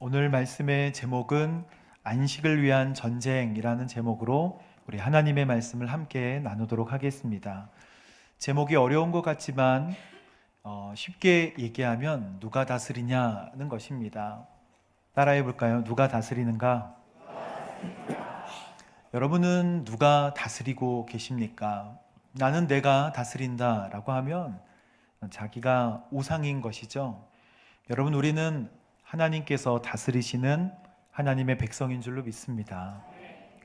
오늘 말씀의 제목은 안식을 위한 전쟁이라는 제목으로 우리 하나님의 말씀을 함께 나누도록 하겠습니다. 제목이 어려운 것 같지만 쉽게 얘기하면 누가 다스리냐는 것입니다. 따라해 볼까요? 누가 다스리는가? 여러분은 누가 다스리고 계십니까? 나는 내가 다스린다 라고 하면 자기가 우상인 것이죠. 여러분, 우리는 하나님께서 다스리시는 하나님의 백성인 줄로 믿습니다.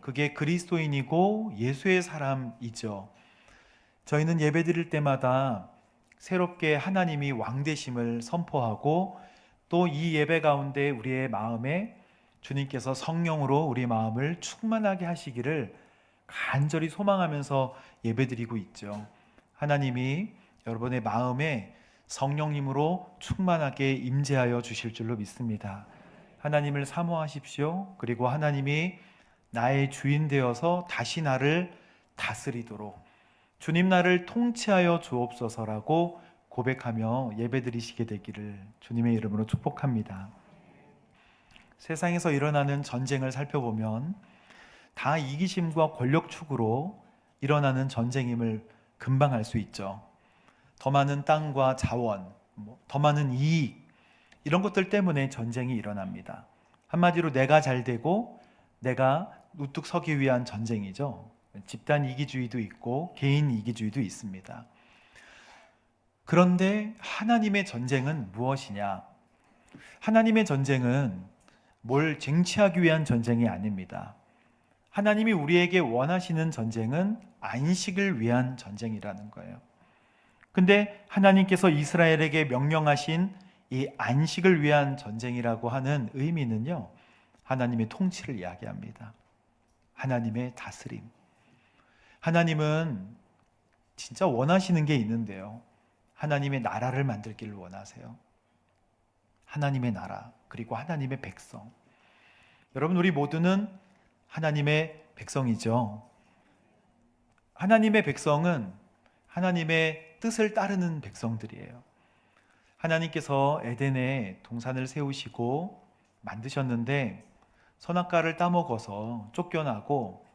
그게 그리스도인이고 예수의 사람이죠. 저희는 예배드릴 때마다 새롭게 하나님이 왕 되심을 선포하고 또 이 예배 가운데 우리의 마음에 주님께서 성령으로 우리 마음을 충만하게 하시기를 간절히 소망하면서 예배드리고 있죠. 하나님이 여러분의 마음에 성령님으로 충만하게 임재하여 주실 줄로 믿습니다. 하나님을 사모하십시오. 그리고 하나님이 나의 주인 되어서 다시 나를 다스리도록 주님 나를 통치하여 주옵소서라고 고백하며 예배드리시게 되기를 주님의 이름으로 축복합니다. 세상에서 일어나는 전쟁을 살펴보면 다 이기심과 권력 추구로 일어나는 전쟁임을 금방 알 수 있죠. 더 많은 땅과 자원, 더 많은 이익, 이런 것들 때문에 전쟁이 일어납니다. 한마디로 내가 잘 되고 내가 우뚝 서기 위한 전쟁이죠. 집단 이기주의도 있고 개인 이기주의도 있습니다. 그런데 하나님의 전쟁은 무엇이냐? 하나님의 전쟁은 뭘 쟁취하기 위한 전쟁이 아닙니다. 하나님이 우리에게 원하시는 전쟁은 안식을 위한 전쟁이라는 거예요. 근데 하나님께서 이스라엘에게 명령하신 이 안식을 위한 전쟁이라고 하는 의미는요, 하나님의 통치를 이야기합니다. 하나님의 다스림. 하나님은 진짜 원하시는 게 있는데요. 하나님의 나라를 만들기를 원하세요. 하나님의 나라, 그리고 하나님의 백성. 여러분, 우리 모두는 하나님의 백성이죠. 하나님의 백성은 하나님의 뜻을 따르는 백성들이에요. 하나님께서 에덴에 동산을 세우시고 만드셨는데 선악과를 따먹어서 쫓겨나고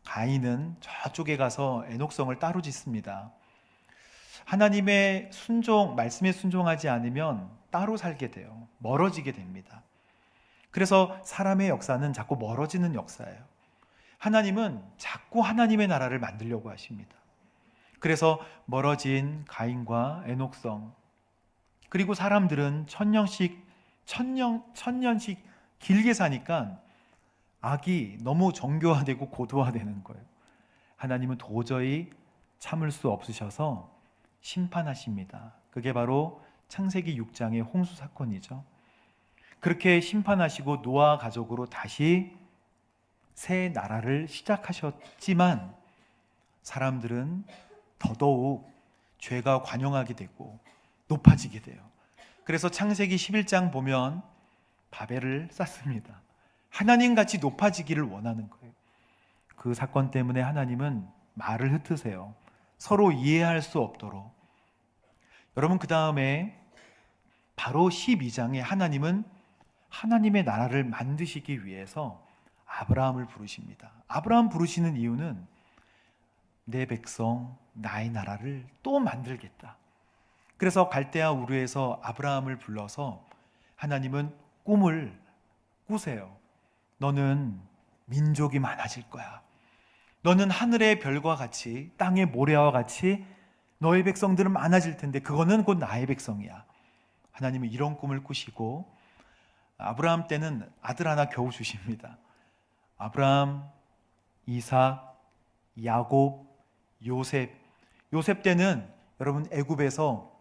가인은 저쪽에 가서 에녹성을 따로 짓습니다. 하나님의 말씀에 순종하지 않으면 따로 살게 돼요. 멀어지게 됩니다. 그래서 사람의 역사는 자꾸 멀어지는 역사예요. 하나님은 자꾸 하나님의 나라를 만들려고 하십니다. 그래서 멀어진 가인과 에녹성, 그리고 사람들은 천년씩 길게 사니까 악이 너무 정교화되고 고도화되는 거예요. 하나님은 도저히 참을 수 없으셔서 심판하십니다. 그게 바로 창세기 6장의 홍수 사건이죠. 그렇게 심판하시고 노아 가족으로 다시 새 나라를 시작하셨지만 사람들은 더더욱 죄가 관영하게 되고 높아지게 돼요. 그래서 창세기 11장 보면 바벨을 쌓습니다. 하나님같이 높아지기를 원하는 거예요. 그 사건 때문에 하나님은 말을 흩으세요. 서로 이해할 수 없도록. 여러분, 그 다음에 바로 12장에 하나님은 하나님의 나라를 만드시기 위해서 아브라함을 부르십니다. 아브라함 부르시는 이유는 내 백성, 나의 나라를 또 만들겠다. 그래서 갈대아 우르에서 아브라함을 불러서 하나님은 꿈을 꾸세요. 너는 민족이 많아질 거야. 너는 하늘의 별과 같이 땅의 모래와 같이 너의 백성들은 많아질 텐데 그거는 곧 나의 백성이야. 하나님은 이런 꿈을 꾸시고 아브라함 때는 아들 하나 겨우 주십니다. 아브라함, 이삭, 야곱, 요셉. 요셉 때는 여러분 애굽에서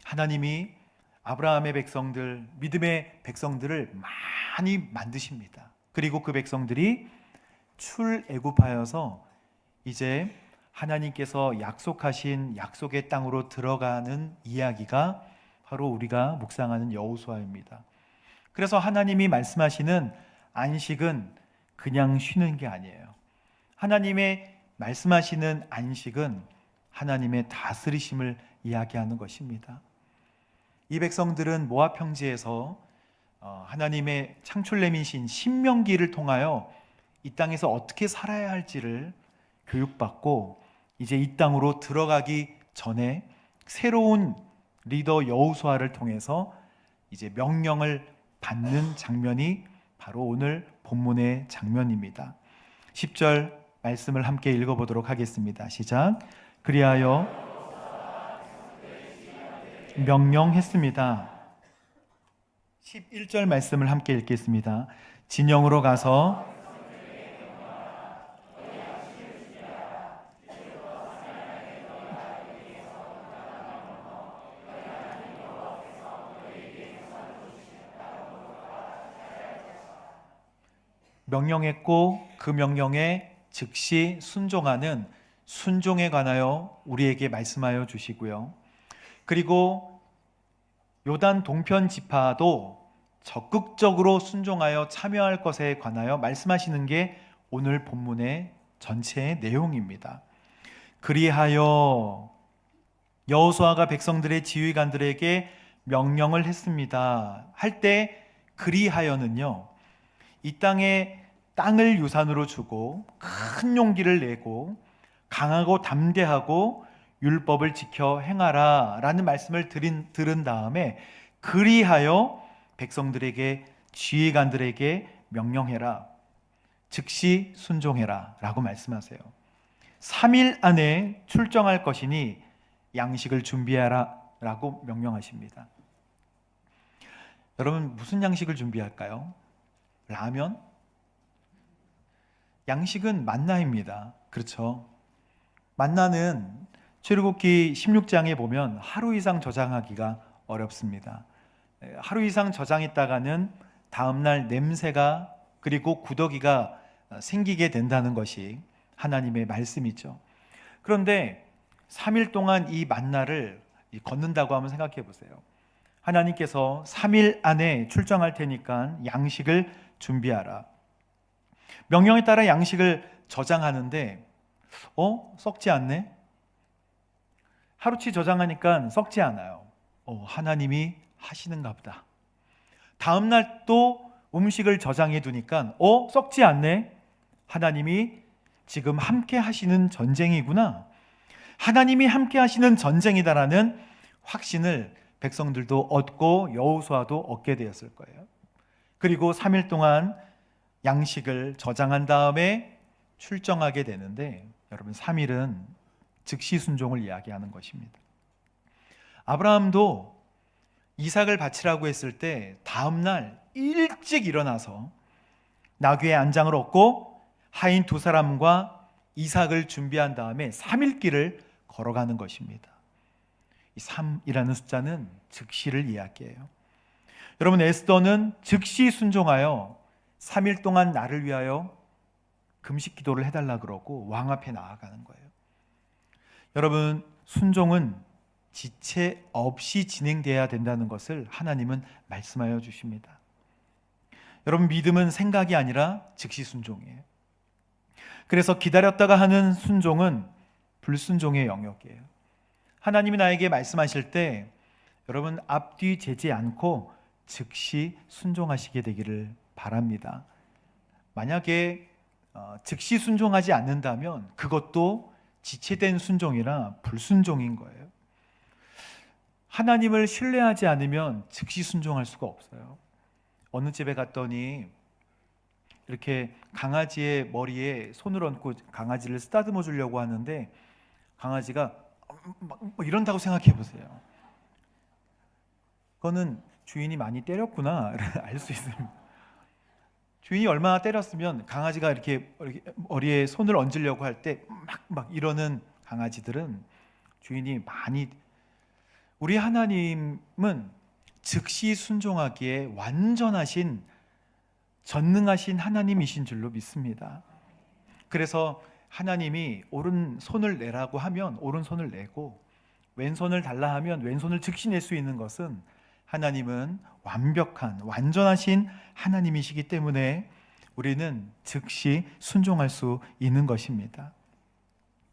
하나님이 아브라함의 백성들, 믿음의 백성들을 많이 만드십니다. 그리고 그 백성들이 출애굽하여서 이제 하나님께서 약속하신 약속의 땅으로 들어가는 이야기가 바로 우리가 묵상하는 여호수아입니다. 그래서 하나님이 말씀하시는 안식은 그냥 쉬는 게 아니에요. 하나님의 말씀하시는 안식은 하나님의 다스리심을 이야기하는 것입니다. 이 백성들은 모압 평지에서 하나님의 창출내민신 신명기를 통하여 이 땅에서 어떻게 살아야 할지를 교육받고 이제 이 땅으로 들어가기 전에 새로운 리더 여호수아를 통해서 이제 명령을 받는 장면이 바로 오늘 본문의 장면입니다. 10절 말씀을 함께 읽어보도록 하겠습니다. 시작. 그리하여 명령했습니다. 11절 말씀을 함께 읽겠습니다. 진영으로 가서 명령했고 그 명령에 즉시 순종하는 순종에 관하여 우리에게 말씀하여 주시고요. 그리고 요단 동편 지파도 적극적으로 순종하여 참여할 것에 관하여 말씀하시는 게 오늘 본문의 전체의 내용입니다. 그리하여 여호수아가 백성들의 지휘관들에게 명령을 했습니다. 할 때 그리하여는요, 이 땅을 유산으로 주고 큰 용기를 내고 강하고 담대하고 율법을 지켜 행하라 라는 말씀을 들은 다음에 그리하여 백성들에게 지휘관들에게 명령해라, 즉시 순종해라 라고 말씀하세요. 3일 안에 출정할 것이니 양식을 준비하라 라고 명령하십니다. 여러분, 무슨 양식을 준비할까요? 라면? 양식은 만나입니다. 그렇죠? 만나는 출애굽기 16장에 보면 하루 이상 저장하기가 어렵습니다. 하루 이상 저장했다가는 다음날 냄새가 그리고 구더기가 생기게 된다는 것이 하나님의 말씀이죠. 그런데 3일 동안 이 만나를 걷는다고 한번 생각해 보세요. 하나님께서 3일 안에 출정할 테니까 양식을 준비하라. 명령에 따라 양식을 저장하는데 썩지 않네? 하루치 저장하니까 썩지 않아요. 하나님이 하시는가 보다. 다음날 또 음식을 저장해 두니까 썩지 않네? 하나님이 지금 함께 하시는 전쟁이구나. 하나님이 함께 하시는 전쟁이다라는 확신을 백성들도 얻고 여호수아도 얻게 되었을 거예요. 그리고 3일 동안 양식을 저장한 다음에 출정하게 되는데, 여러분, 3일은 즉시 순종을 이야기하는 것입니다. 아브라함도 이삭을 바치라고 했을 때 다음날 일찍 일어나서 나귀의 안장을 얻고 하인 2사람과 이삭을 준비한 다음에 3일 길을 걸어가는 것입니다. 이 3이라는 숫자는 즉시를 이야기해요. 여러분, 에스더는 즉시 순종하여 3일 동안 나를 위하여 금식 기도를 해달라 그러고 왕 앞에 나아가는 거예요. 여러분, 순종은 지체 없이 진행돼야 된다는 것을 하나님은 말씀하여 주십니다. 여러분, 믿음은 생각이 아니라 즉시 순종이에요. 그래서 기다렸다가 하는 순종은 불순종의 영역이에요. 하나님이 나에게 말씀하실 때 여러분, 앞뒤 재지 않고 즉시 순종하시게 되기를 바랍니다. 만약에 즉시 순종하지 않는다면 그것도 지체된 순종이라 불순종인 거예요. 하나님을 신뢰하지 않으면 즉시 순종할 수가 없어요. 어느 집에 갔더니 이렇게 강아지의 머리에 손을 얹고 강아지를 쓰다듬어 주려고 하는데 강아지가 이런다고 생각해 보세요. 그거는 주인이 많이 때렸구나 알 수 있습니다. 주인이 얼마나 때렸으면 강아지가 이렇게 머리에 손을 얹으려고 할 때 막 이러는 강아지들은 주인이 많이. 우리 하나님은 즉시 순종하기에 완전하신 전능하신 하나님이신 줄로 믿습니다. 그래서 하나님이 오른손을 내라고 하면 오른손을 내고 왼손을 달라 하면 왼손을 즉시 낼 수 있는 것은 하나님은 완벽한 완전하신 하나님이시기 때문에 우리는 즉시 순종할 수 있는 것입니다.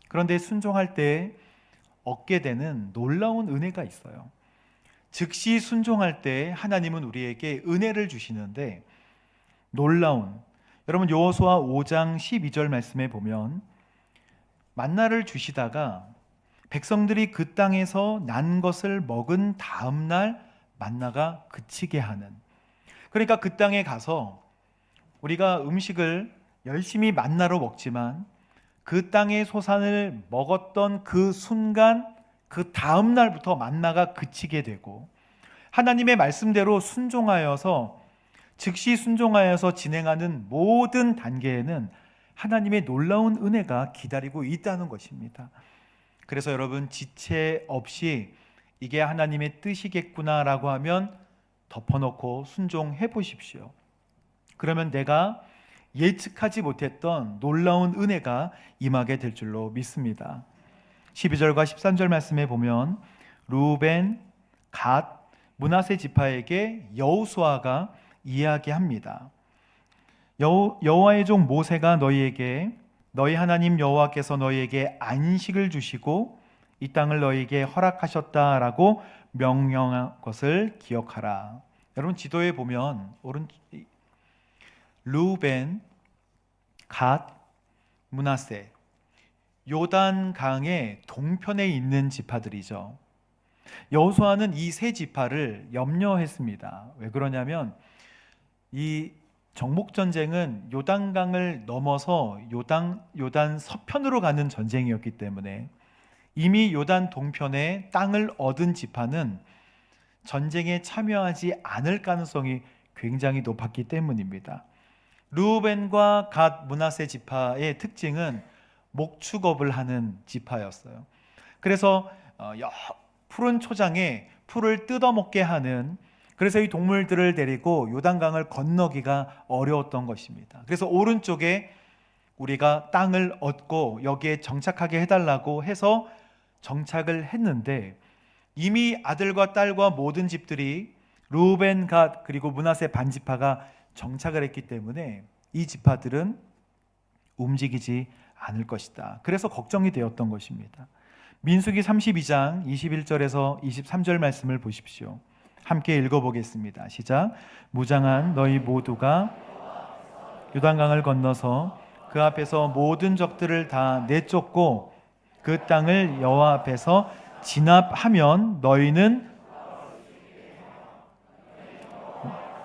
그런데 순종할 때 얻게 되는 놀라운 은혜가 있어요. 즉시 순종할 때 하나님은 우리에게 은혜를 주시는데 놀라운, 여러분 여호수아 5장 12절 말씀에 보면 만나를 주시다가 백성들이 그 땅에서 난 것을 먹은 다음 날 만나가 그치게 하는, 그러니까 그 땅에 가서 우리가 음식을 열심히 만나로 먹지만 그 땅의 소산을 먹었던 그 순간 그 다음 날부터 만나가 그치게 되고 하나님의 말씀대로 순종하여서 즉시 순종하여서 진행하는 모든 단계에는 하나님의 놀라운 은혜가 기다리고 있다는 것입니다. 그래서 여러분 지체 없이 이게 하나님의 뜻이겠구나라고 하면 덮어놓고 순종해 보십시오. 그러면 내가 예측하지 못했던 놀라운 은혜가 임하게 될 줄로 믿습니다. 12절과 13절 말씀에 보면 루벤, 갓, 므낫세 지파에게 여호수아가 이야기합니다. 여호와의 종 모세가 너희에게 너희 하나님 여호와께서 너희에게 안식을 주시고 이 땅을 너희에게 허락하셨다라고 명령한 것을 기억하라. 여러분 지도에 보면 루벤, 갓, 므낫세, 요단강의 동편에 있는 지파들이죠. 여호수아는 이 세 지파를 염려했습니다. 왜 그러냐면 이 정복전쟁은 요단강을 넘어서 요단 서편으로 가는 전쟁이었기 때문에 이미 요단 동편에 땅을 얻은 지파는 전쟁에 참여하지 않을 가능성이 굉장히 높았기 때문입니다. 르우벤과 갓, 므낫세 지파의 특징은 목축업을 하는 지파였어요. 그래서 푸른 초장에 풀을 뜯어먹게 하는, 그래서 이 동물들을 데리고 요단강을 건너기가 어려웠던 것입니다. 그래서 오른쪽에 우리가 땅을 얻고 여기에 정착하게 해달라고 해서 정착을 했는데 이미 아들과 딸과 모든 집들이 르우벤, 갓 그리고 므낫세 반지파가 정착을 했기 때문에 이 지파들은 움직이지 않을 것이다. 그래서 걱정이 되었던 것입니다. 민수기 32장 21절에서 23절 말씀을 보십시오. 함께 읽어보겠습니다. 시작. 무장한 너희 모두가 요단강을 건너서 그 앞에서 모든 적들을 다 내쫓고 그 땅을 여호와 앞에서 진압하면 너희는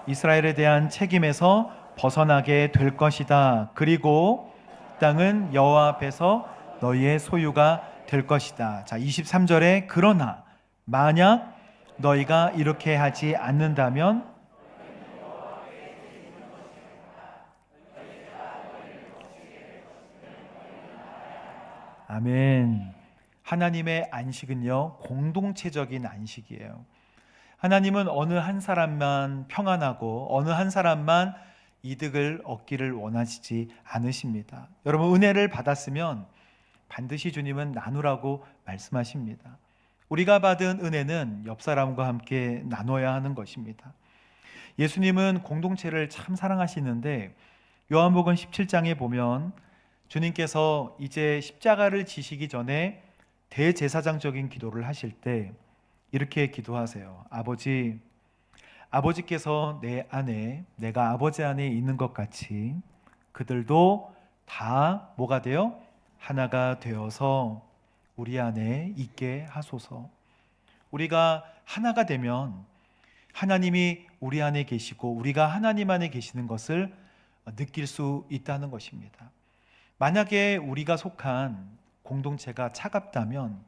이스라엘에 대한 책임에서 벗어나게 될 것이다. 그리고 땅은 여호와 앞에서 너희의 소유가 될 것이다. 자, 23절에 그러나 만약 너희가 이렇게 하지 않는다면 아멘. 하나님의 안식은요, 공동체적인 안식이에요. 하나님은 어느 한 사람만 평안하고 어느 한 사람만 이득을 얻기를 원하시지 않으십니다. 여러분 은혜를 받았으면 반드시 주님은 나누라고 말씀하십니다. 우리가 받은 은혜는 옆 사람과 함께 나눠야 하는 것입니다. 예수님은 공동체를 참 사랑하시는데 요한복음 17장에 보면 주님께서 이제 십자가를 지시기 전에 대제사장적인 기도를 하실 때 이렇게 기도하세요. 아버지께서 내 안에 내가 아버지 안에 있는 것 같이 그들도 다 뭐가 되어 하나가 되어서 우리 안에 있게 하소서. 우리가 하나가 되면 하나님이 우리 안에 계시고 우리가 하나님 안에 계시는 것을 느낄 수 있다는 것입니다. 만약에 우리가 속한 공동체가 차갑다면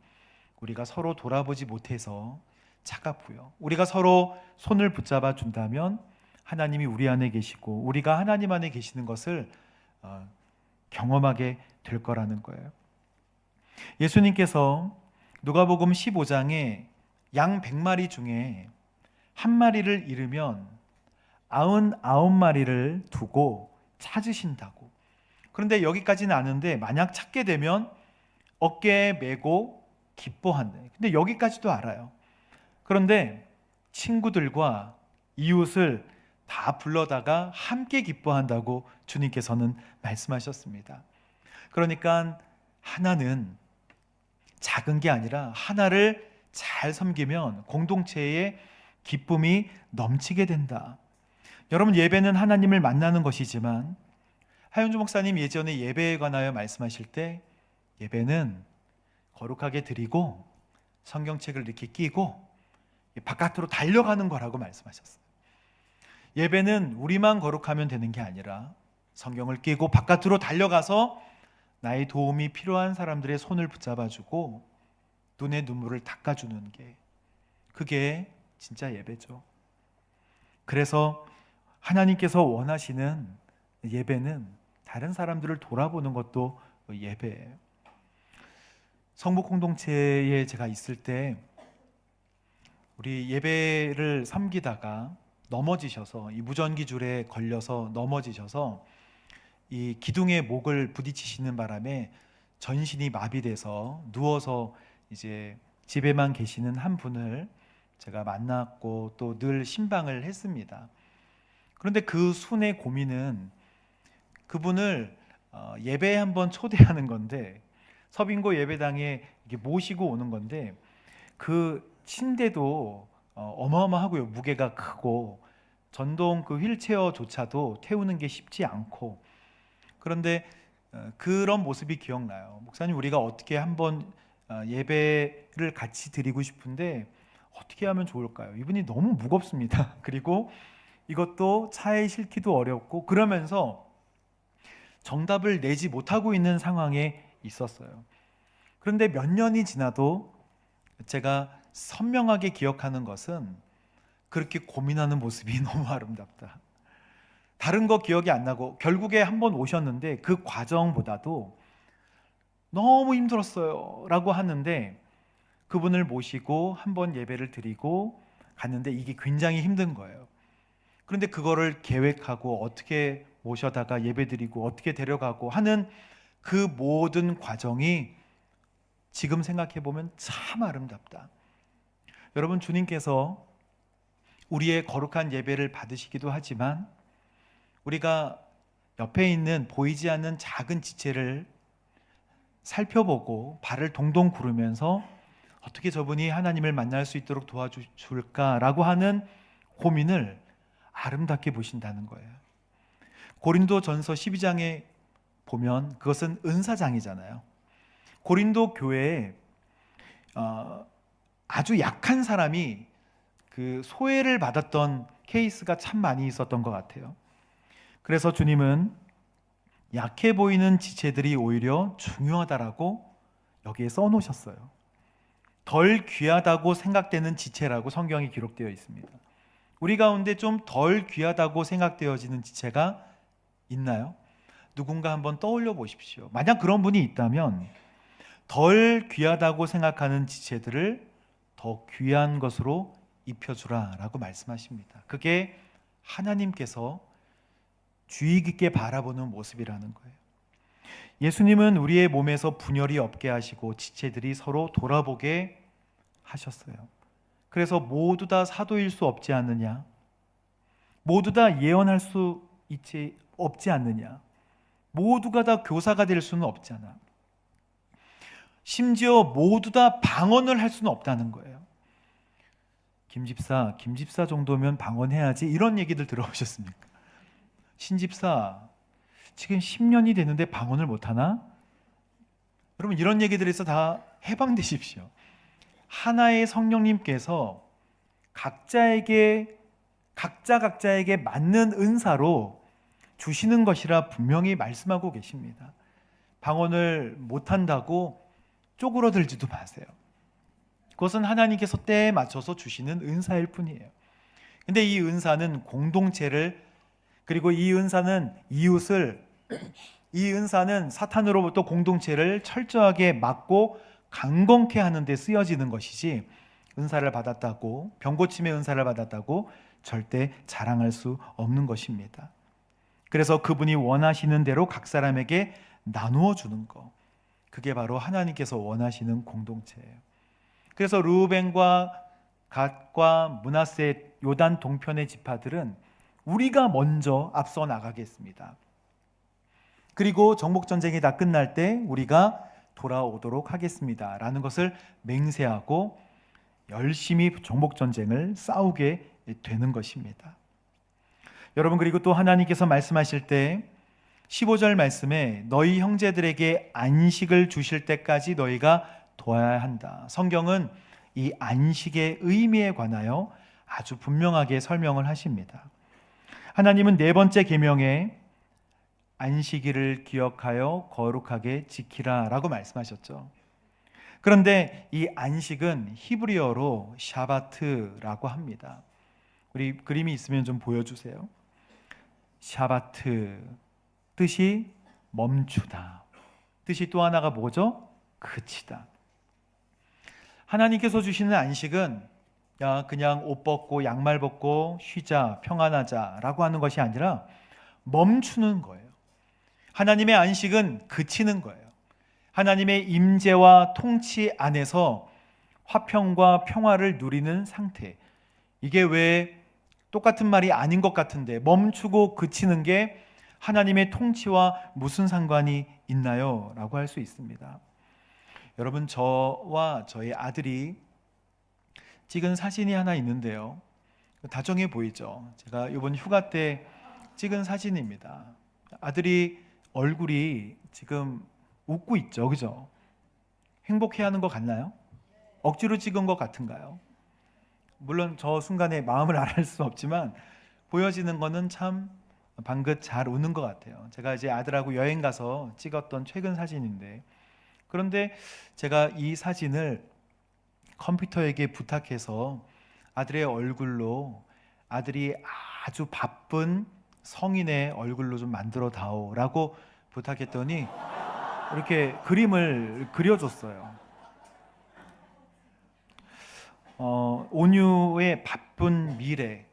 우리가 서로 돌아보지 못해서 차갑고요. 우리가 서로 손을 붙잡아 준다면 하나님이 우리 안에 계시고 우리가 하나님 안에 계시는 것을 경험하게 될 거라는 거예요. 예수님께서 누가복음 15장에 양 100마리 중에 한 마리를 잃으면 99마리를 두고 찾으신다고. 그런데 여기까지는 아는데 만약 찾게 되면 어깨에 메고 기뻐한다. 근데 여기까지도 알아요. 그런데 친구들과 이웃을 다 불러다가 함께 기뻐한다고 주님께서는 말씀하셨습니다. 그러니까 하나는 작은 게 아니라 하나를 잘 섬기면 공동체에 기쁨이 넘치게 된다. 여러분, 예배는 하나님을 만나는 것이지만 하윤주 목사님 예전에 예배에 관하여 말씀하실 때 예배는 거룩하게 드리고 성경책을 이렇게 끼고 바깥으로 달려가는 거라고 말씀하셨어요. 예배는 우리만 거룩하면 되는 게 아니라 성경을 끼고 바깥으로 달려가서 나의 도움이 필요한 사람들의 손을 붙잡아주고 눈의 눈물을 닦아주는 게, 그게 진짜 예배죠. 그래서 하나님께서 원하시는 예배는 다른 사람들을 돌아보는 것도 예배예요. 성북 공동체에 제가 있을 때 우리 예배를 섬기다가 넘어지셔서, 이 무전기 줄에 걸려서 넘어지셔서 이 기둥에 목을 부딪히시는 바람에 전신이 마비돼서 누워서 이제 집에만 계시는 한 분을 제가 만났고 또 늘 신방을 했습니다. 그런데 그 순의 고민은 그분을 예배에 한번 초대하는 건데, 서빙고 예배당에 이렇게 모시고 오는 건데, 그 침대도 어마어마하고요. 무게가 크고 전동 그 휠체어조차도 태우는 게 쉽지 않고, 그런데 그런 모습이 기억나요. 목사님, 우리가 어떻게 한번 예배를 같이 드리고 싶은데 어떻게 하면 좋을까요? 이분이 너무 무겁습니다. 그리고 이것도 차에 싣기도 어렵고, 그러면서 정답을 내지 못하고 있는 상황에 있었어요. 그런데 몇 년이 지나도 제가 선명하게 기억하는 것은 그렇게 고민하는 모습이 너무 아름답다. 다른 거 기억이 안 나고 결국에 한번 오셨는데 그 과정보다도 너무 힘들었어요 라고 하는데, 그분을 모시고 한번 예배를 드리고 갔는데 이게 굉장히 힘든 거예요. 그런데 그거를 계획하고 어떻게 모셔다가 예배 드리고 어떻게 데려가고 하는 그 모든 과정이 지금 생각해 보면 참 아름답다. 여러분, 주님께서 우리의 거룩한 예배를 받으시기도 하지만 우리가 옆에 있는 보이지 않는 작은 지체를 살펴보고 발을 동동 구르면서 어떻게 저분이 하나님을 만날 수 있도록 도와줄까라고 하는 고민을 아름답게 보신다는 거예요. 고린도전서 12장에 보면 그것은 은사장이잖아요. 고린도 교회에 아주 약한 사람이 그 소외를 받았던 케이스가 참 많이 있었던 것 같아요. 그래서 주님은 약해 보이는 지체들이 오히려 중요하다라고 여기에 써놓으셨어요. 덜 귀하다고 생각되는 지체라고 성경이 기록되어 있습니다. 우리 가운데 좀 덜 귀하다고 생각되어지는 지체가 있나요? 누군가 한번 떠올려 보십시오. 만약 그런 분이 있다면 덜 귀하다고 생각하는 지체들을 더 귀한 것으로 입혀주라 라고 말씀하십니다. 그게 하나님께서 주의 깊게 바라보는 모습이라는 거예요. 예수님은 우리의 몸에서 분열이 없게 하시고 지체들이 서로 돌아보게 하셨어요. 그래서 모두 다 사도일 수 없지 않느냐, 모두 다 예언할 수 없지 않느냐, 모두가 다 교사가 될 수는 없잖아, 심지어 모두 다 방언을 할 수는 없다는 거예요. 김집사 정도면 방언해야지, 이런 얘기들 들어보셨습니까? 신집사 지금 10년이 됐는데 방언을 못하나? 여러분, 이런 얘기들에서 다 해방되십시오. 하나의 성령님께서 각자에게 맞는 은사로 주시는 것이라 분명히 말씀하고 계십니다. 방언을 못한다고 쪼그러들지도 마세요. 그것은 하나님께서 때에 맞춰서 주시는 은사일 뿐이에요. 근데 이 은사는 공동체를, 그리고 이 은사는 이웃을, 이 은사는 사탄으로부터 공동체를 철저하게 막고 강건케 하는 데 쓰여지는 것이지, 은사를 받았다고, 병고침의 은사를 받았다고 절대 자랑할 수 없는 것입니다. 그래서 그분이 원하시는 대로 각 사람에게 나누어 주는 것, 그게 바로 하나님께서 원하시는 공동체예요. 그래서 르우벤과 갓과 므낫세 요단 동편의 지파들은 우리가 먼저 앞서 나가겠습니다. 그리고 정복전쟁이 다 끝날 때 우리가 돌아오도록 하겠습니다 라는 것을 맹세하고 열심히 정복 전쟁을 싸우게 되는 것입니다. 여러분, 그리고 또 하나님께서 말씀하실 때 15절 말씀에 너희 형제들에게 안식을 주실 때까지 너희가 도와야 한다. 성경은 이 안식의 의미에 관하여 아주 분명하게 설명을 하십니다. 하나님은 네 번째 계명에 안식일을 기억하여 거룩하게 지키라 라고 말씀하셨죠. 그런데 이 안식은 히브리어로 샤바트라고 합니다. 우리 그림이 있으면 좀 보여주세요. 샤바트, 뜻이 멈추다. 뜻이 또 하나가 뭐죠? 그치다. 하나님께서 주시는 안식은 그냥 옷 벗고 양말 벗고 쉬자, 평안하자 라고 하는 것이 아니라 멈추는 거예요. 하나님의 안식은 그치는 거예요. 하나님의 임재와 통치 안에서 화평과 평화를 누리는 상태. 이게 왜 똑같은 말이 아닌 것 같은데 멈추고 그치는 게 하나님의 통치와 무슨 상관이 있나요? 라고 할 수 있습니다. 여러분, 저와 저희 아들이 찍은 사진이 하나 있는데요. 다정해 보이죠? 제가 이번 휴가 때 찍은 사진입니다. 아들이 얼굴이 지금 웃고 있죠, 그죠? 행복해하는 것 같나요? 억지로 찍은 것 같은가요? 물론 저 순간에 마음을 알아낼 수 없지만 보여지는 거는 참 방긋 잘 웃는 것 같아요. 제가 이제 아들하고 여행 가서 찍었던 최근 사진인데, 그런데 제가 이 사진을 컴퓨터에게 부탁해서 아들의 얼굴로, 아들이 아주 바쁜 성인의 얼굴로 좀 만들어 다오라고 부탁했더니 이렇게 그림을 그려줬어요. 온유의 바쁜 미래.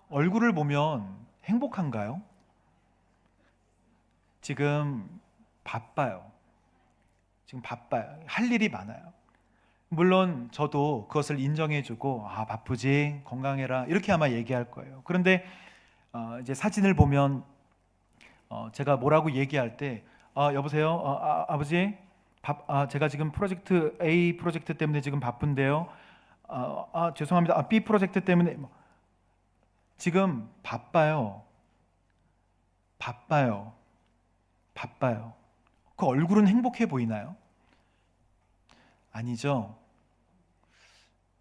얼굴을 보면 행복한가요? 지금 바빠요. 지금 바빠요. 할 일이 많아요. 물론 저도 그것을 인정해주고 바쁘지, 건강해라 이렇게 아마 얘기할 거예요. 그런데 이제 사진을 보면 제가 뭐라고 얘기할 때 여보세요, 아버지, 제가 지금 프로젝트 A 프로젝트 때문에 지금 바쁜데요. 죄송합니다. B 프로젝트 때문에 지금 바빠요. 그 얼굴은 행복해 보이나요? 아니죠.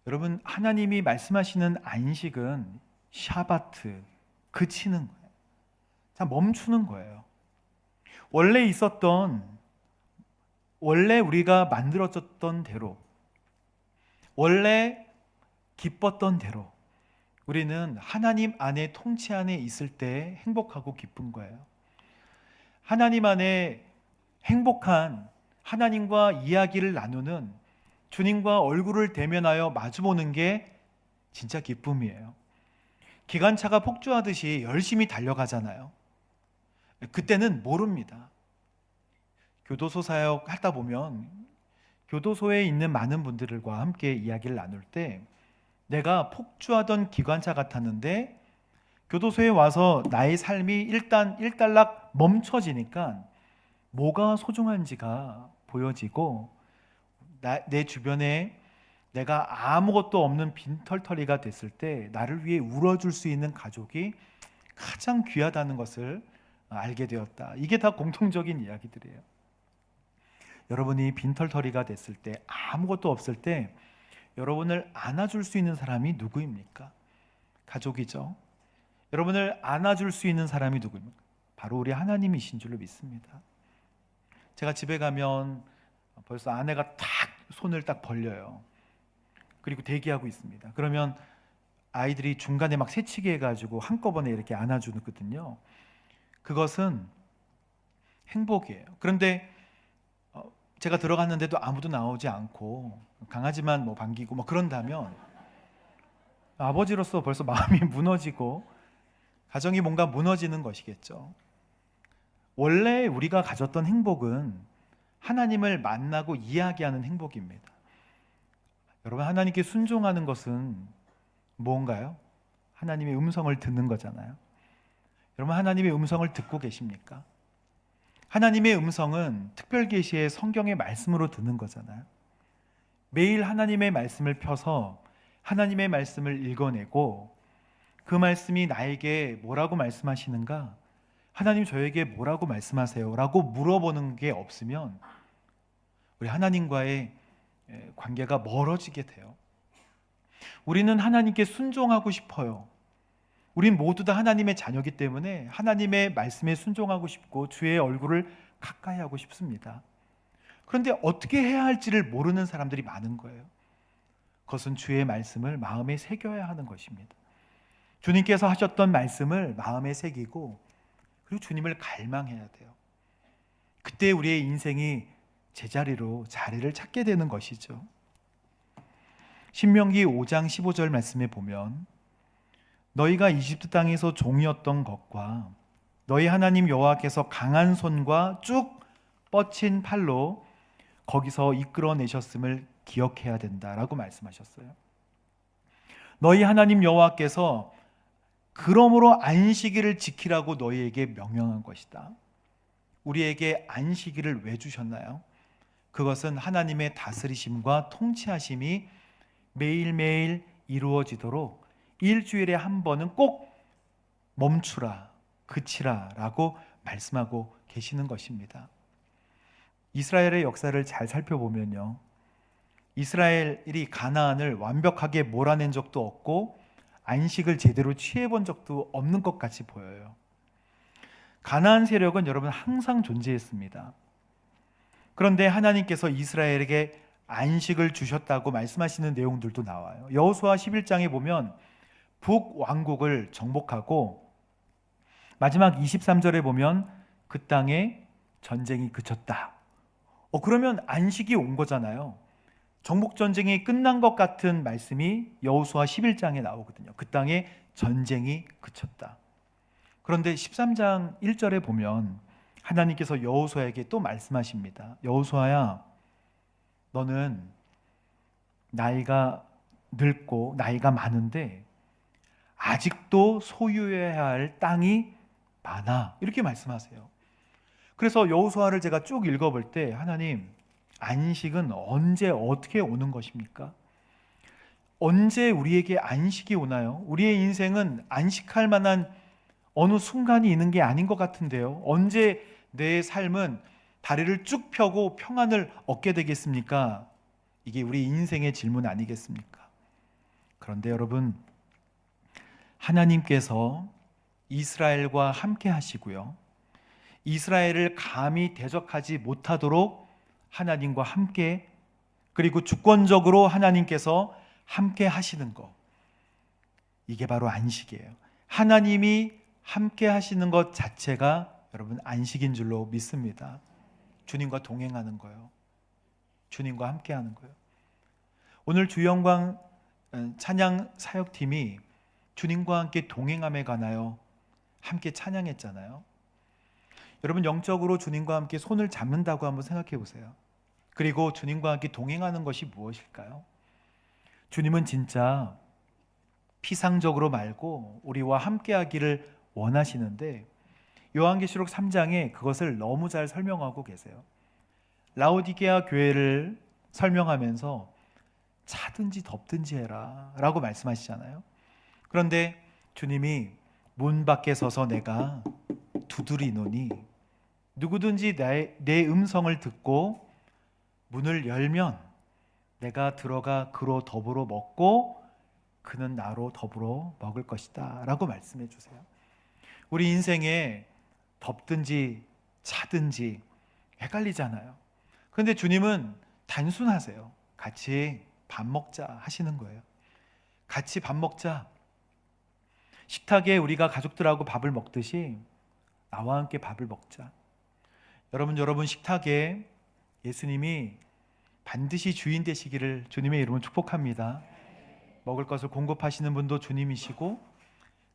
여러분, 하나님이 말씀하시는 안식은 샤바트, 그치는 거예요. 자, 멈추는 거예요. 원래 우리가 만들어졌던 대로, 원래 기뻤던 대로 우리는 하나님 안에 통치 안에 있을 때 행복하고 기쁜 거예요. 하나님 안에 행복한, 하나님과 이야기를 나누는, 주님과 얼굴을 대면하여 마주보는 게 진짜 기쁨이에요. 기관차가 폭주하듯이 열심히 달려가잖아요. 그때는 모릅니다. 교도소 사역 하다 보면 교도소에 있는 많은 분들과 함께 이야기를 나눌 때 내가 폭주하던 기관차 같았는데 교도소에 와서 나의 삶이 일단락 멈춰지니까 뭐가 소중한지가 보여지고 내 주변에 내가 아무것도 없는 빈털터리가 됐을 때 나를 위해 울어줄 수 있는 가족이 가장 귀하다는 것을 알게 되었다. 이게 다 공통적인 이야기들이에요. 여러분이 빈털터리가 됐을 때, 아무것도 없을 때 여러분을 안아줄 수 있는 사람이 누구입니까? 가족이죠. 여러분을 안아줄 수 있는 사람이 누구입니까? 바로 우리 하나님이신 줄로 믿습니다. 제가 집에 가면 벌써 아내가 손을 딱 벌려요. 그리고 대기하고 있습니다. 그러면 아이들이 중간에 막 새치기 해가지고 한꺼번에 이렇게 안아주거든요. 그것은 행복이에요. 그런데 제가 들어갔는데도 아무도 나오지 않고 강아지만 반기고 그런다면 아버지로서 벌써 마음이 무너지고 가정이 뭔가 무너지는 것이겠죠. 원래 우리가 가졌던 행복은 하나님을 만나고 이야기하는 행복입니다. 여러분, 하나님께 순종하는 것은 뭔가요? 하나님의 음성을 듣는 거잖아요. 여러분, 하나님의 음성을 듣고 계십니까? 하나님의 음성은 특별계시의 성경의 말씀으로 듣는 거잖아요. 매일 하나님의 말씀을 펴서 하나님의 말씀을 읽어내고 그 말씀이 나에게 뭐라고 말씀하시는가? 하나님 저에게 뭐라고 말씀하세요? 라고 물어보는 게 없으면 우리 하나님과의 관계가 멀어지게 돼요. 우리는 하나님께 순종하고 싶어요. 우린 모두 다 하나님의 자녀이기 때문에 하나님의 말씀에 순종하고 싶고 주의 얼굴을 가까이 하고 싶습니다. 그런데 어떻게 해야 할지를 모르는 사람들이 많은 거예요. 그것은 주의 말씀을 마음에 새겨야 하는 것입니다. 주님께서 하셨던 말씀을 마음에 새기고 그리고 주님을 갈망해야 돼요. 그때 우리의 인생이 제자리로 자리를 찾게 되는 것이죠. 신명기 5장 15절 말씀에 보면 너희가 이집트 땅에서 종이었던 것과 너희 하나님 여호와께서 강한 손과 쭉 뻗친 팔로 거기서 이끌어내셨음을 기억해야 된다라고 말씀하셨어요. 너희 하나님 여호와께서 그러므로 안식일을 지키라고 너희에게 명령한 것이다. 우리에게 안식일을 왜 주셨나요? 그것은 하나님의 다스리심과 통치하심이 매일매일 이루어지도록 일주일에 한 번은 꼭 멈추라, 그치라 라고 말씀하고 계시는 것입니다. 이스라엘의 역사를 잘 살펴보면요, 이스라엘이 가나안을 완벽하게 몰아낸 적도 없고 안식을 제대로 취해본 적도 없는 것 같이 보여요. 가나안 세력은 여러분 항상 존재했습니다. 그런데 하나님께서 이스라엘에게 안식을 주셨다고 말씀하시는 내용들도 나와요. 여호수아 11장에 보면 북왕국을 정복하고 마지막 23절에 보면 그 땅에 전쟁이 그쳤다. 그러면 안식이 온 거잖아요. 정복전쟁이 끝난 것 같은 말씀이 여호수아 11장에 나오거든요. 그 땅에 전쟁이 그쳤다. 그런데 13장 1절에 보면 하나님께서 여호수아에게 또 말씀하십니다. 여호수아야, 너는 나이가 늙고 나이가 많은데 아직도 소유해야 할 땅이 많아. 이렇게 말씀하세요. 그래서 여호수아를 제가 쭉 읽어볼 때 하나님, 안식은 언제 어떻게 오는 것입니까? 언제 우리에게 안식이 오나요? 우리의 인생은 안식할 만한 어느 순간이 있는 게 아닌 것 같은데요. 언제 내 삶은 다리를 쭉 펴고 평안을 얻게 되겠습니까? 이게 우리 인생의 질문 아니겠습니까? 그런데 여러분, 하나님께서 이스라엘과 함께 하시고요, 이스라엘을 감히 대적하지 못하도록 하나님과 함께, 그리고 주권적으로 하나님께서 함께 하시는 것, 이게 바로 안식이에요. 하나님이 함께 하시는 것 자체가 여러분 안식인 줄로 믿습니다. 주님과 동행하는 거예요. 주님과 함께 하는 거예요. 오늘 주영광 찬양 사역팀이 주님과 함께 동행함에 관하여 함께 찬양했잖아요. 여러분, 영적으로 주님과 함께 손을 잡는다고 한번 생각해 보세요. 그리고 주님과 함께 동행하는 것이 무엇일까요? 주님은 진짜 피상적으로 말고 우리와 함께 하기를 원하시는데 요한계시록 3장에 그것을 너무 잘 설명하고 계세요. 라오디게아 교회를 설명하면서 차든지 덥든지 해라 라고 말씀하시잖아요. 그런데 주님이 문 밖에 서서 내가 두드리노니 누구든지 내 음성을 듣고 문을 열면 내가 들어가 그로 더불어 먹고 그는 나로 더불어 먹을 것이다 라고 말씀해 주세요. 우리 인생에 덥든지 차든지 헷갈리잖아요. 그런데 주님은 단순하세요. 같이 밥 먹자 하시는 거예요. 같이 밥 먹자. 식탁에 우리가 가족들하고 밥을 먹듯이 나와 함께 밥을 먹자. 여러분 식탁에 예수님이 반드시 주인 되시기를 주님의 이름으로 축복합니다. 먹을 것을 공급하시는 분도 주님이시고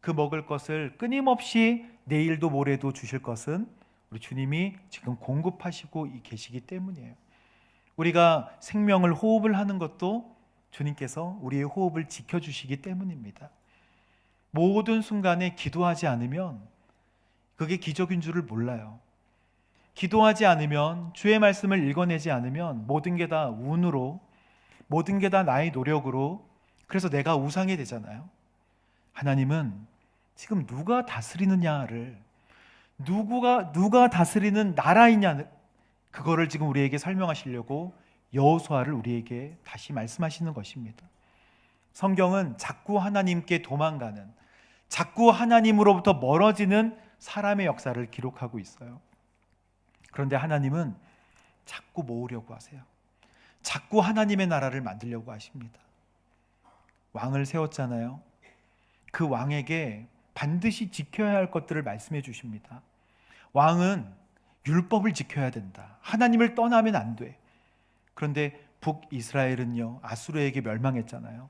그 먹을 것을 끊임없이 내일도 모레도 주실 것은 우리 주님이 지금 공급하시고 계시기 때문이에요. 우리가 생명을 호흡을 하는 것도 주님께서 우리의 호흡을 지켜주시기 때문입니다. 모든 순간에 기도하지 않으면 그게 기적인 줄을 몰라요. 기도하지 않으면, 주의 말씀을 읽어내지 않으면 모든 게 다 운으로, 모든 게 다 나의 노력으로, 그래서 내가 우상이 되잖아요. 하나님은 지금 누가 다스리느냐를, 누가 다스리는 나라이냐, 그거를 지금 우리에게 설명하시려고 여호수아를 우리에게 다시 말씀하시는 것입니다. 성경은 자꾸 하나님께 도망가는, 자꾸 하나님으로부터 멀어지는 사람의 역사를 기록하고 있어요. 그런데 하나님은 자꾸 모으려고 하세요. 자꾸 하나님의 나라를 만들려고 하십니다. 왕을 세웠잖아요. 그 왕에게 반드시 지켜야 할 것들을 말씀해 주십니다. 왕은 율법을 지켜야 된다. 하나님을 떠나면 안 돼. 그런데 북이스라엘은요, 아수르에게 멸망했잖아요.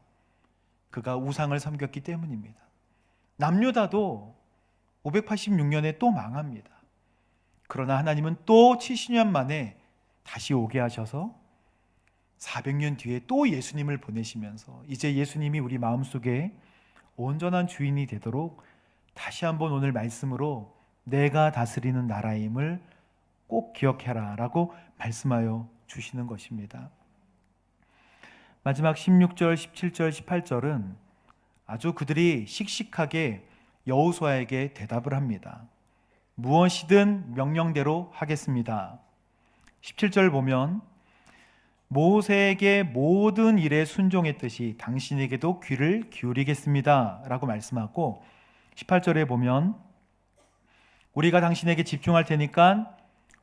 그가 우상을 섬겼기 때문입니다. 남유다도 586년에 또 망합니다. 그러나 하나님은 또 70년 만에 다시 오게 하셔서 400년 뒤에 또 예수님을 보내시면서 이제 예수님이 우리 마음속에 온전한 주인이 되도록 다시 한번 오늘 말씀으로 내가 다스리는 나라임을 꼭 기억해라 라고 말씀하여 주시는 것입니다. 마지막 16절, 17절, 18절은 아주 그들이 씩씩하게 여호수아에게 대답을 합니다. 무엇이든 명령대로 하겠습니다. 17절 보면 모세에게 모든 일에 순종했듯이 당신에게도 귀를 기울이겠습니다 라고 말씀하고, 18절에 보면 우리가 당신에게 집중할 테니까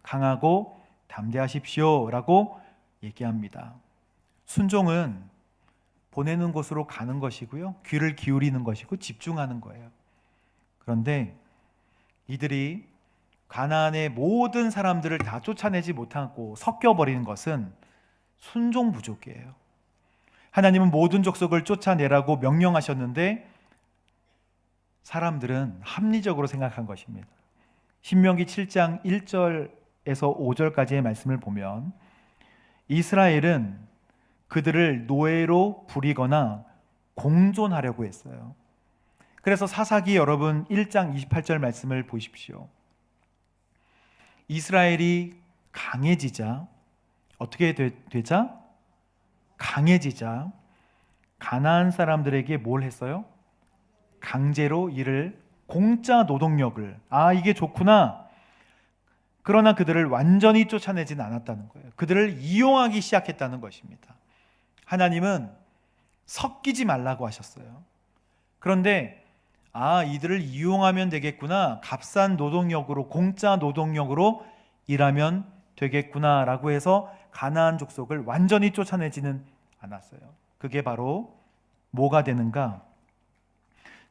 강하고 담대하십시오 라고 얘기합니다. 순종은 보내는 곳으로 가는 것이고요, 귀를 기울이는 것이고 집중하는 거예요. 그런데 이들이 가나안의 모든 사람들을 다 쫓아내지 못하고 섞여버리는 것은 순종 부족이에요. 하나님은 모든 족속을 쫓아내라고 명령하셨는데 사람들은 합리적으로 생각한 것입니다. 신명기 7장 1절에서 5절까지의 말씀을 보면 이스라엘은 그들을 노예로 부리거나 공존하려고 했어요. 그래서 사사기 여러분 1장 28절 말씀을 보십시오. 이스라엘이 강해지자, 어떻게 되자? 강해지자 가나안 사람들에게 뭘 했어요? 강제로 이를, 공짜 노동력을, 이게 좋구나. 그러나 그들을 완전히 쫓아내진 않았다는 거예요. 그들을 이용하기 시작했다는 것입니다. 하나님은 섞이지 말라고 하셨어요. 그런데 이들을 이용하면 되겠구나, 값싼 노동력으로, 공짜 노동력으로 일하면 되겠구나 라고 해서 가나안 족속을 완전히 쫓아내지는 않았어요. 그게 바로 뭐가 되는가?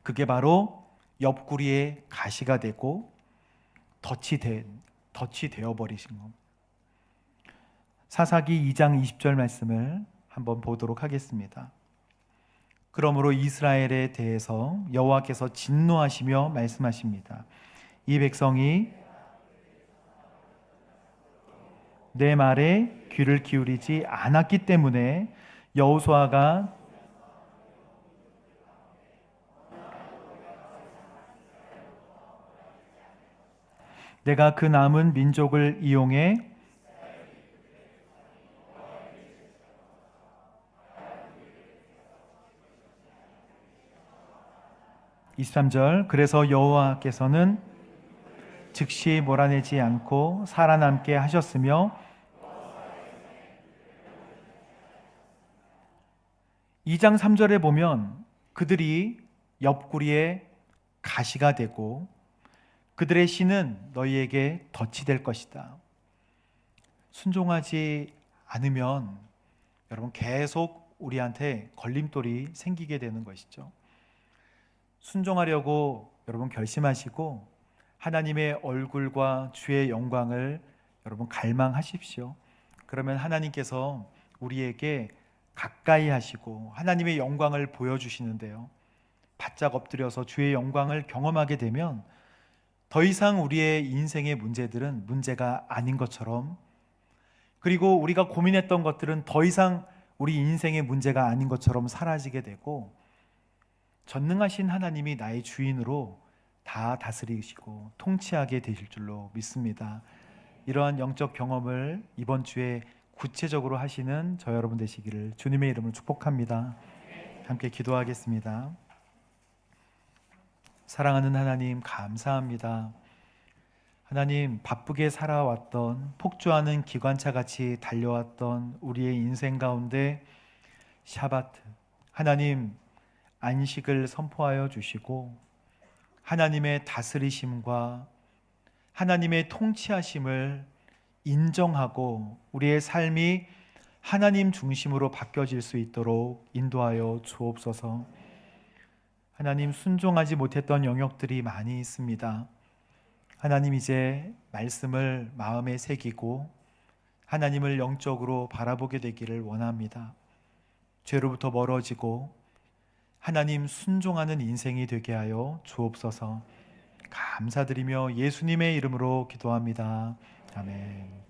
그게 바로 옆구리에 가시가 되고 덫이 되어 버리신 겁니다. 사사기 2장 20절 말씀을 한번 보도록 하겠습니다. 그러므로 이스라엘에 대해서 여호와께서 진노하시며 말씀하십니다. 이 백성이 내 말에 귀를 기울이지 않았기 때문에 여호수아가 내가 그 남은 민족을 이용해 23절 그래서 여호와께서는 즉시 몰아내지 않고 살아남게 하셨으며 2장 3절에 보면 그들이 옆구리에 가시가 되고 그들의 신은 너희에게 덫이 될 것이다. 순종하지 않으면 여러분 계속 우리한테 걸림돌이 생기게 되는 것이죠. 순종하려고 여러분 결심하시고 하나님의 얼굴과 주의 영광을 여러분 갈망하십시오. 그러면 하나님께서 우리에게 가까이 하시고 하나님의 영광을 보여주시는데요, 바짝 엎드려서 주의 영광을 경험하게 되면 더 이상 우리의 인생의 문제들은 문제가 아닌 것처럼, 그리고 우리가 고민했던 것들은 더 이상 우리 인생의 문제가 아닌 것처럼 사라지게 되고 전능하신 하나님이 나의 주인으로 다 다스리시고 통치하게 되실 줄로 믿습니다. 이러한 영적 경험을 이번 주에 구체적으로 하시는 저 여러분 되시기를 주님의 이름으로 축복합니다. 함께 기도하겠습니다. 사랑하는 하나님, 감사합니다. 하나님, 바쁘게 살아왔던, 폭주하는 기관차 같이 달려왔던 우리의 인생 가운데 샤바트, 하나님 안식을 선포하여 주시고 하나님의 다스리심과 하나님의 통치하심을 인정하고 우리의 삶이 하나님 중심으로 바뀌어질 수 있도록 인도하여 주옵소서. 하나님, 순종하지 못했던 영역들이 많이 있습니다. 하나님, 이제 말씀을 마음에 새기고 하나님을 영적으로 바라보게 되기를 원합니다. 죄로부터 멀어지고 하나님 순종하는 인생이 되게 하여 주옵소서. 감사드리며 예수님의 이름으로 기도합니다. 아멘.